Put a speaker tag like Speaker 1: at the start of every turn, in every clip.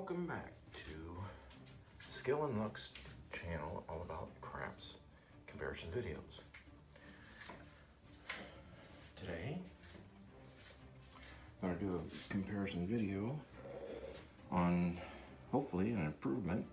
Speaker 1: Welcome back to Skill and Luck's channel, all about craps comparison videos. Today, I'm going to do a comparison video on, hopefully, an improvement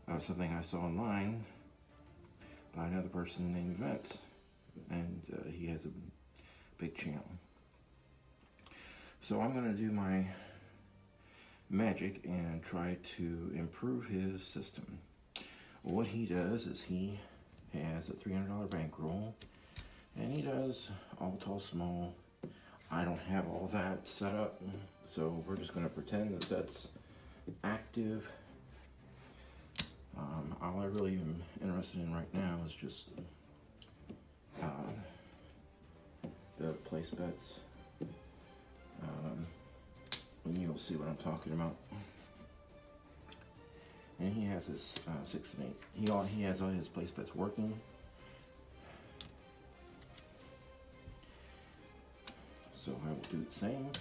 Speaker 1: of something I saw online by another person named Vince, and he has a big channel. So I'm going to do my magic and try to improve his system. What he does is he has a $300 bankroll, and he does all tall, small. I don't have all that set up, so we're just going to pretend that that's active. All I really am interested in right now is just the place bets. And you'll see what I'm talking about. And he has his 6 and 8. He has all his place bets working. So I will do the same.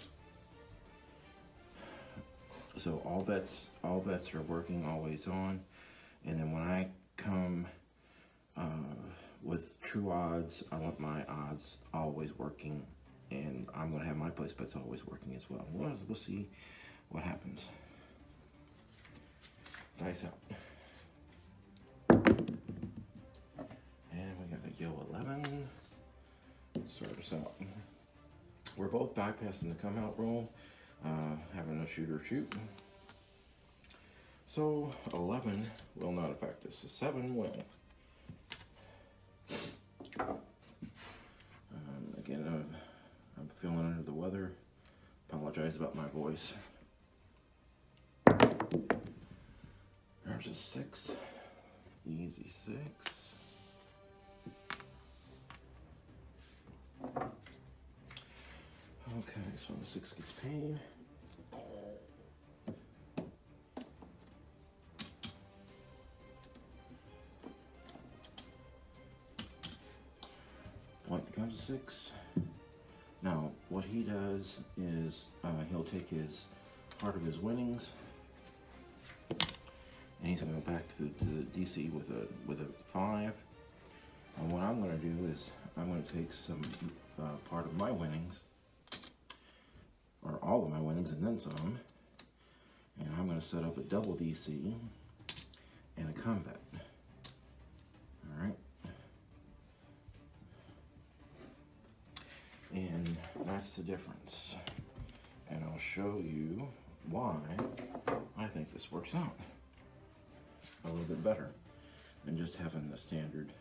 Speaker 1: So all bets are working, always on. And then when I come with true odds, I want my odds always working. And I'm going to have my place bets always working as well. We'll see what happens. Dice out. And we got a Yo 11. Start us out. We're both bypassing the come out roll, having a shoot or shoot. So 11 will not affect us. A 7 will. Again, I'm feeling under the weather. Apologize about my voice. There's a 6. Easy 6. Okay, so the 6 gets paid. Point becomes a 6. Now, what he does is he'll take his part of his winnings, and he's going to go back to the DC with a 5. And what I'm going to do is I'm going to take some part of my winnings, or all of my winnings, and then some, and I'm going to set up a double DC and a comeback. All right. And that's the difference. And I'll show you why I think this works out a little bit better than just having the standard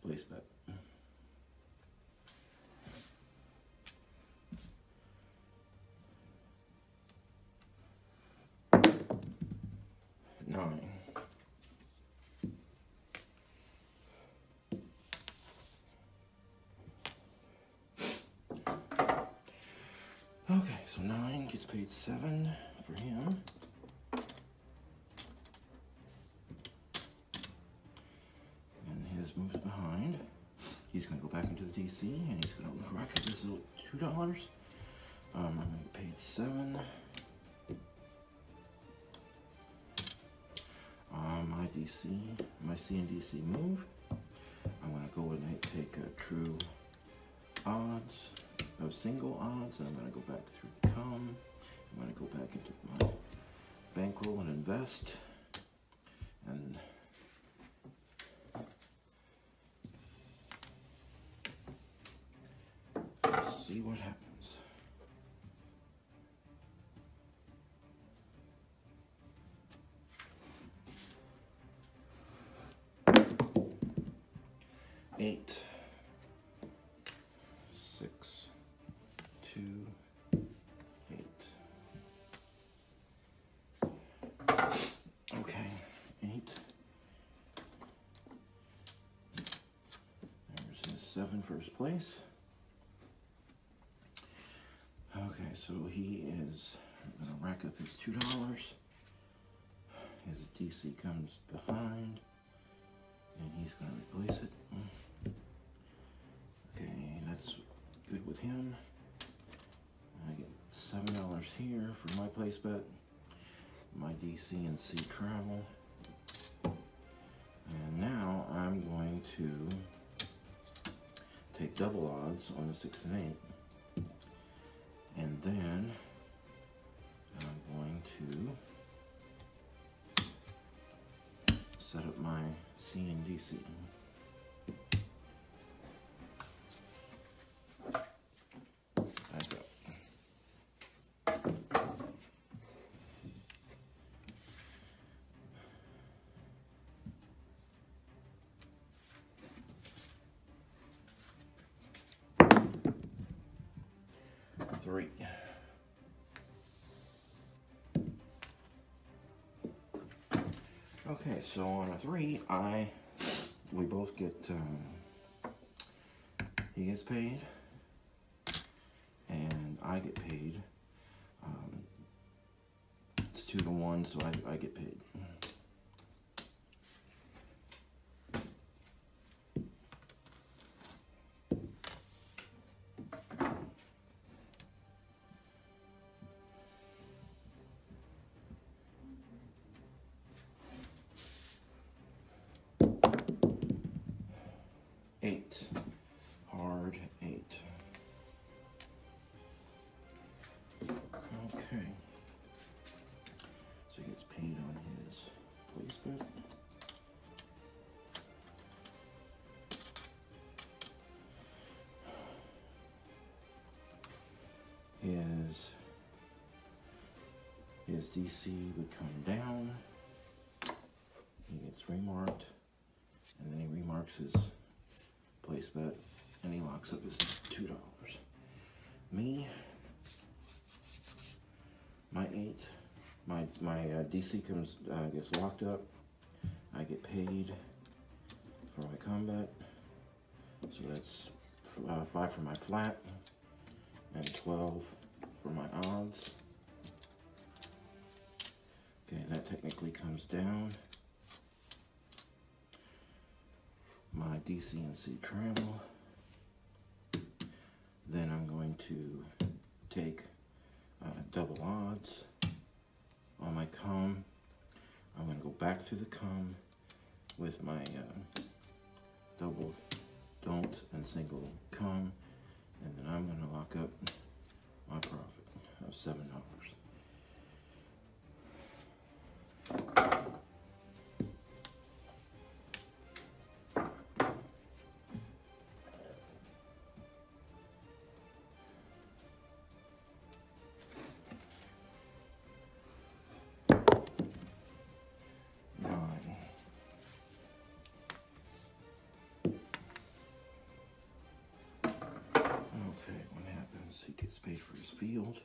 Speaker 1: place bet. 9. Okay, so 9 gets paid 7 for him. And his moves behind. He's going to go back into the DC, and he's going to rack up his little $2. I'm going to get paid 7. My DC, my C and DC move. I'm going to go and take a true odds. Of single odds, and I'm going to go back through the come. I'm going to go back into my bankroll and invest, and let's see what happens. Eight. 6. 2, 8. Okay, 8. There's his 7 first place. Okay, so he is going to rack up his $2. His DC comes behind, and he's going to replace it. Okay, that's good with him. I get $7 here. for my place bet, my DC and C travel. And now I'm going to take double odds on the 6 and 8. And then I'm going to set up my C and DC. That's up. Three. Okay, so on a 3, we both get, he gets paid, and I get paid. It's 2 to 1, so I get paid. Hard 8. Okay. So he gets paid on his place bet. His DC would come down. He gets remarked, and then he remarks his place bet, and he locks up his $2. Me, my 8, my DC gets locked up. I get paid for my combat, so that's 5 for my flat and 12 for my odds. Okay, that technically comes down. My DC and C travel. Then I'm going to take double odds on my cum. I'm going to go back through the cum with my double don't and single cum, and then I'm going to lock up my profit of $7. He gets paid for his field.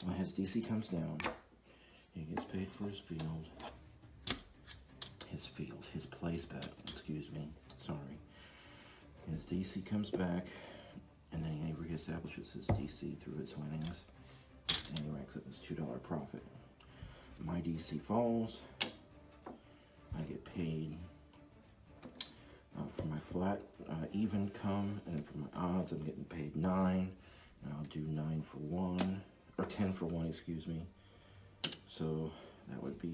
Speaker 1: When his DC comes down, he gets paid for his field. His place bet, excuse me, sorry. His DC comes back, and then he reestablishes his DC through his winnings, and he racks up his $2 profit. My DC falls. I get paid for my flat even cum, and for my odds, I'm getting paid 9. And I'll do 9 for 1, or 10 for 1, excuse me. So that would be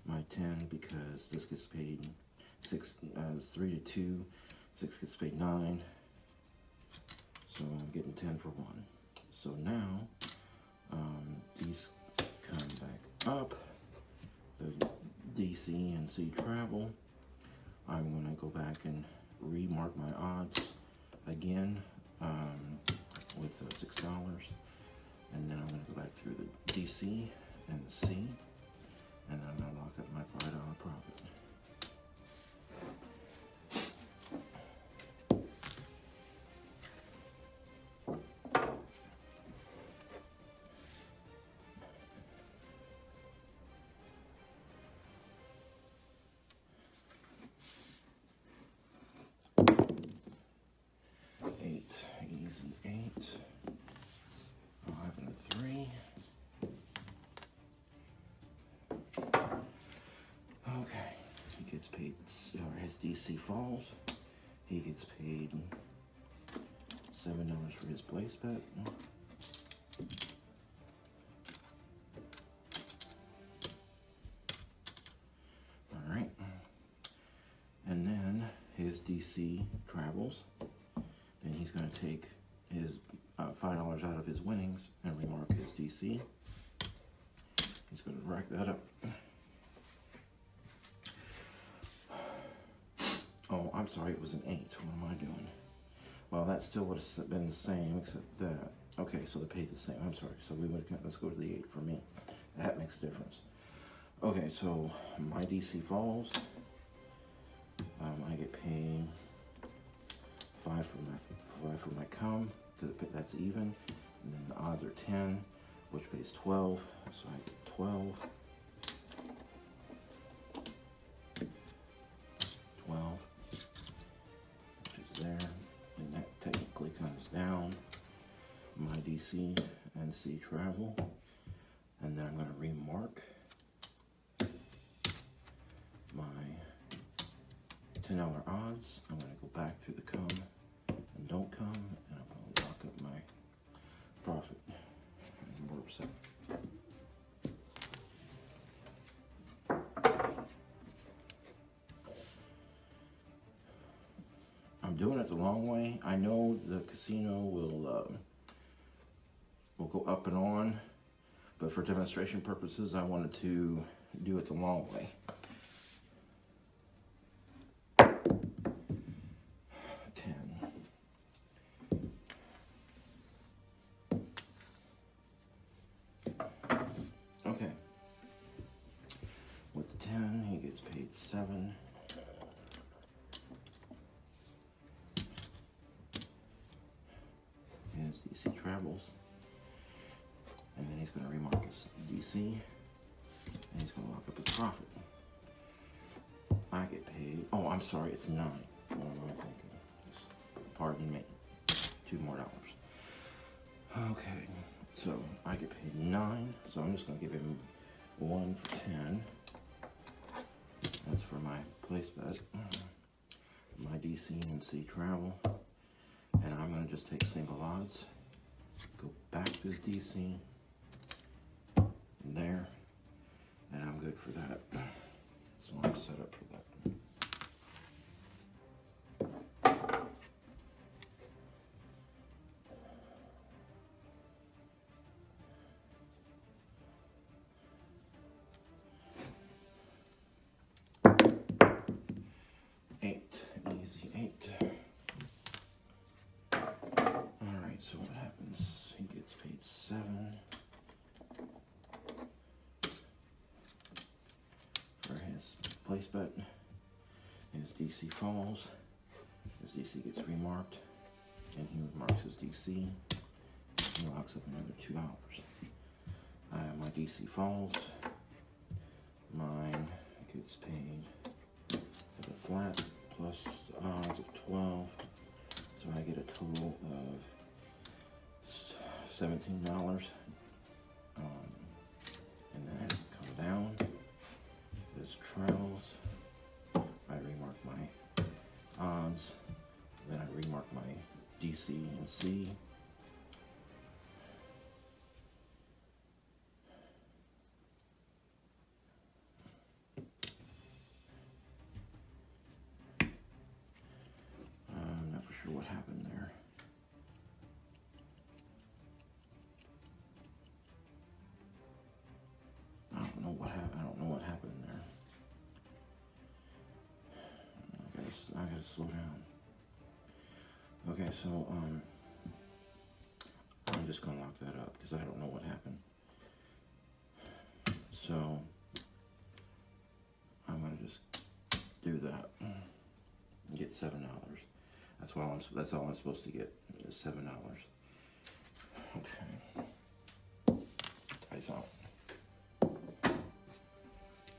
Speaker 1: my 10, because this gets paid 3 to 2, 6 gets paid 9. So I'm getting 10 for 1. So now these come back up. The DC and C travel. I'm going to go back and remark my odds again. With $6, and then I'm going to go back through the DC and the C, and I'm going to lock up my $5 profit. Easy 8, 5 and a 3. Okay, he gets paid, or his DC falls. He gets paid $7 for his place bet. DC travels. Then he's going to take his $5 out of his winnings and remark his DC. He's going to rack that up. Oh, I'm sorry, it was an 8. What am I doing? Well, that still would have been the same, except that. Okay, so they paid the same. I'm sorry. So let's go to the 8 for me. That makes a difference. Okay, so my DC falls. I get paid 5 for my come. That's even. And then the odds are 10, which pays 12. So I get 12. 12. Which is there. And that technically comes down my DC and C travel. And then I'm going to remark my $10 odds. I'm going to go back through the come and don't come, and I'm going to lock up my profit. And we're set. I'm doing it the long way. I know the casino will go up and on, but for demonstration purposes, I wanted to do it the long way. 10. Okay. With the 10, he gets paid 7. His DC travels. And then he's going to remark his DC. And he's going to lock up his profit. I get paid. Oh, I'm sorry, it's 9. What am I thinking? Just pardon me. $2 more. Okay, so I get paid 9. So I'm just going to give him 1 for 10. That's for my place bet. My DC and C travel. And I'm going to just take single odds. Go back to the DC. There. And I'm good for that. So I'm set up for that. Easy 8. Alright, so what happens? He gets paid 7. For his place bet. His DC falls. His DC gets remarked. And he remarks his DC. He locks up another $2. My DC falls. Mine gets paid for the flat plus the odds of 12. So I get a total of $17. And then as it comes down, this trails. I remark my odds. Then I remark my DC and C. I'm not for sure what happened there. I don't know what happened there. I gotta slow down. Okay, so I'm just gonna lock that up because I don't know what happened. So I'm gonna just do that. Get $7. That's all I'm supposed to get is $7. Okay. Dice out.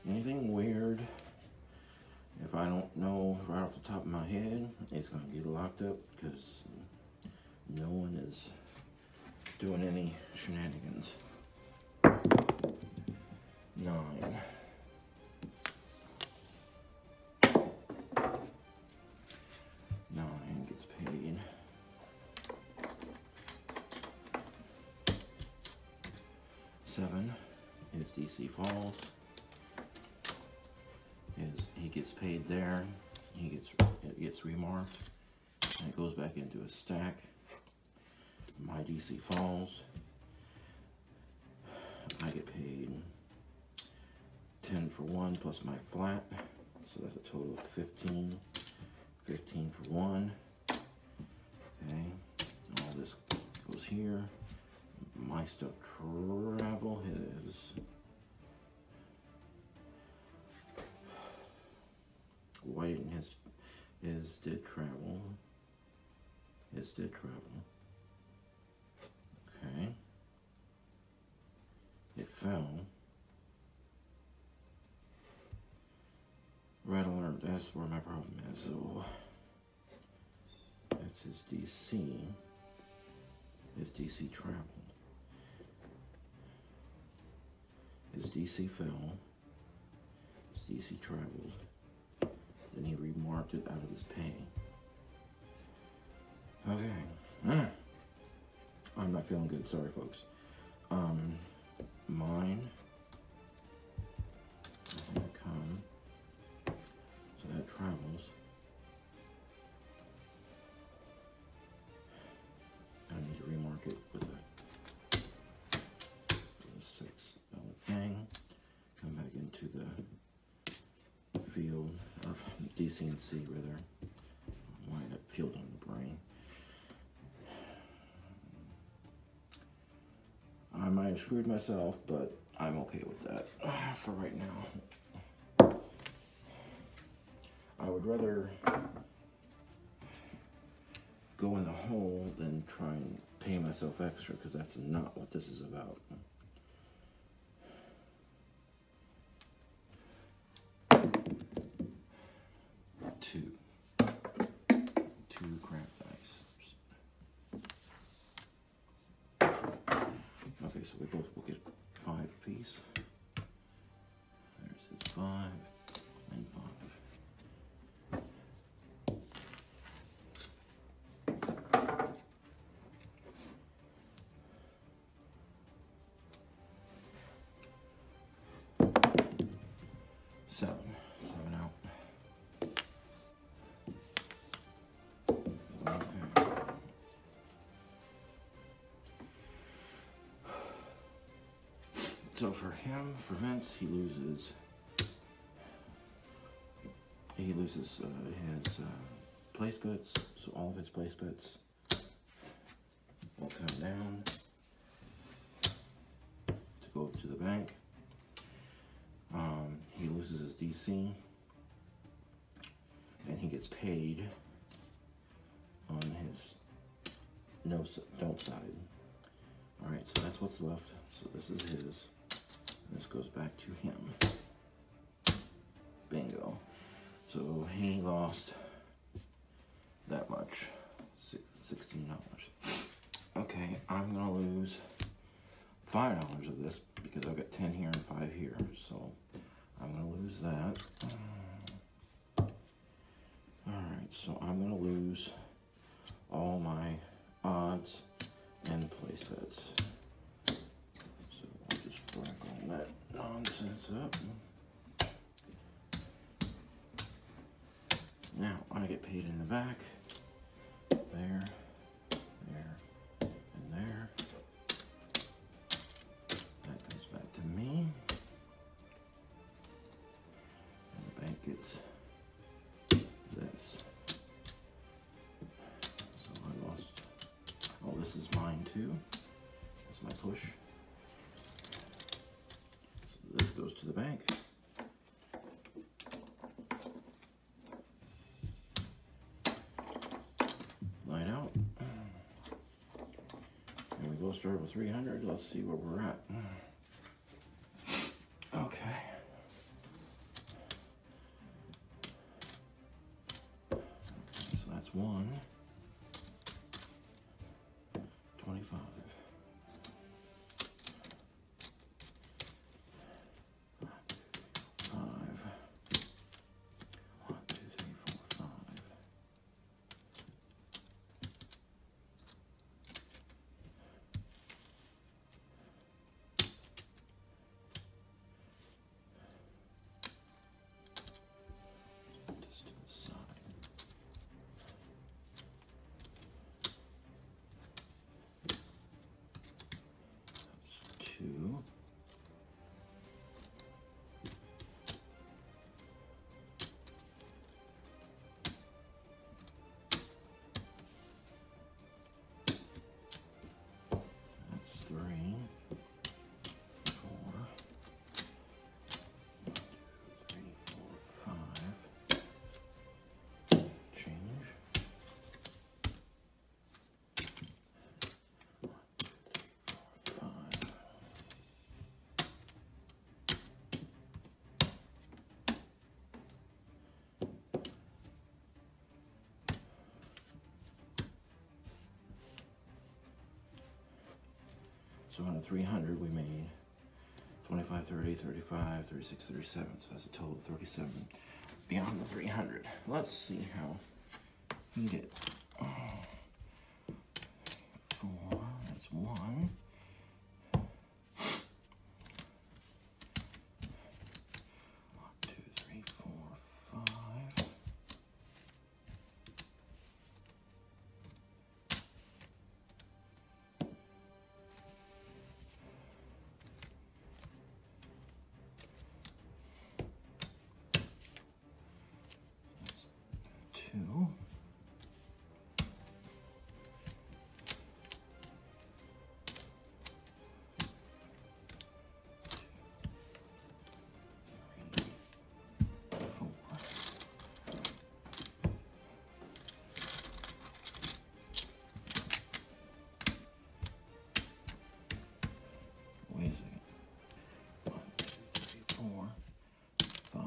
Speaker 1: Anything weird? If I don't know right off the top of my head, it's going to get locked up because no one is doing any shenanigans. 9. 9 gets paid. 7. His DC falls. He gets paid there. it gets remarked, and it goes back into a stack. My DC falls. I get paid 10 for 1 plus my flat, so that's a total of 15. 15 for 1. Okay, all this goes here. My stuff travel his. White and his did travel. His did travel. Okay. It fell. Red alert, that's where my problem is. So that's his DC. His DC traveled. His DC fell. His DC traveled. Then he remarked it out of his pay. Okay. I'm not feeling good, sorry folks. Mine. Come. So that travels. I need to remark it with a 6 thing. Come back into the field, or DC and C rather. Why that field on the brain. I might have screwed myself, but I'm okay with that for right now. I would rather go in the hole than try and pay myself extra, because that's not what this is about. Two crap dice. Okay, so we both will get 5 apiece. There's his 5 and 5. Seven out. Okay. So for him, for Vince, he loses his place bets. So all of his place bets will come down to go to the bank. He loses his DC, and he gets paid on his don't side. All right, so that's what's left. So this is his. And this goes back to him. Bingo. So he lost that much, $16. Okay, I'm gonna lose $5 of this because I've got 10 here and 5 here. So I'm gonna lose that. All right, so I'm gonna lose all my odds and place bets. So I'll just break all that nonsense up. Now I get paid in the back. There, there, and there. That comes back to me. And the bank gets this. So I lost. Oh, this is mine too. That's my push. So this goes to the bank. Line out. And we go start with 300. Let's see where we're at. Okay. So that's 1, 25. 5. 1, 2, 3, 4, 5. So on the 300, we made 25, 30, 35, 36, 37. So that's a total of 37 beyond the 300. Let's see how he did. 4, that's 1. 2, 3, 4, 5. That's 2. Wait a second. 1, 2, 3, 4, 5.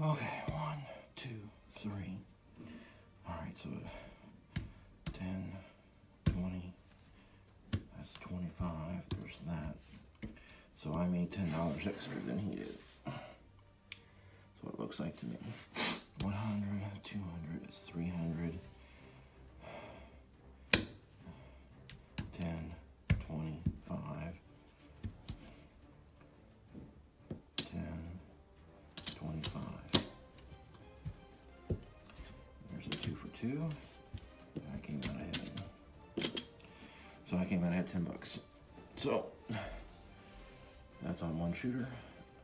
Speaker 1: Okay, 1, 2, 3. All right, so 10, 20, that's 25, there's that. So I made $10 extra than he did. That's what it looks like to me. 100, 200, it's 300. 10, 25, 10, 25. There's a 2 for 2. I came out ahead. So I came out ahead 10 bucks. So that's on one shooter.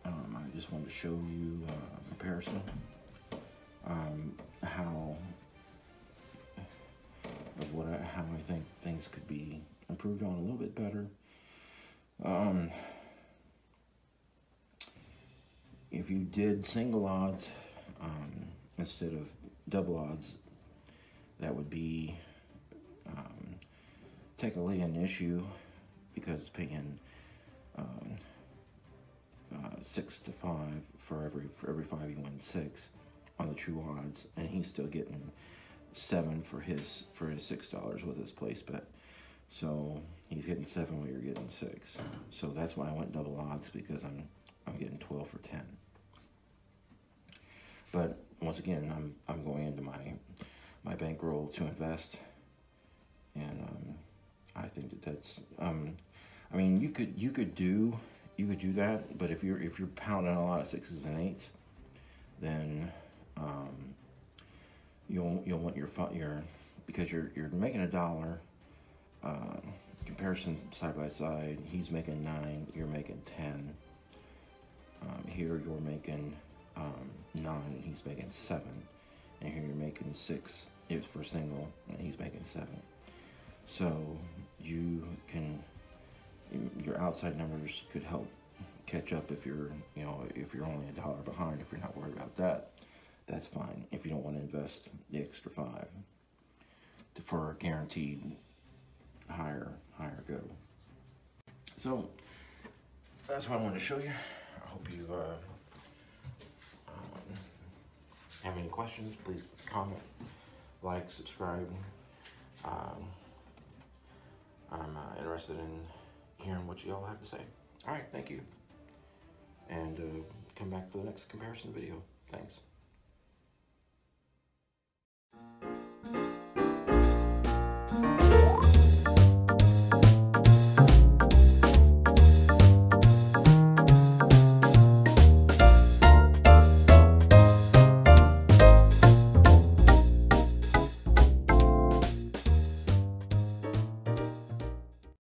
Speaker 1: I just wanted to show you a comparison. How I think things could be improved on a little bit better. If you did single odds instead of double odds, that would be technically an issue because it's paying 6 to 5 for every 5 you win 6 on the true odds, and he's still getting 7 for his $6 with his place bet. So he's getting 7 while you're getting 6. So that's why I went double odds, because I'm getting 12 for 10. But once again, I'm going into my bankroll to invest, and I think that's I mean, you could do that, but if you're pounding a lot of 6s and 8s, then you'll want your because you're making $1. Comparison side by side, he's making 9, you're making 10. Here you're making 9, he's making 7, and here you're making 6 if for single, and he's making 7. So your outside numbers could help catch up if you're only $1 behind. If you're not worried about that, that's fine. If you don't want to invest the extra 5 for a guaranteed higher go. So that's what I wanted to show you. I hope you have any questions. Please comment, like, subscribe. I'm interested in hearing what you all have to say. All right, thank you. And come back for the next comparison video. Thanks.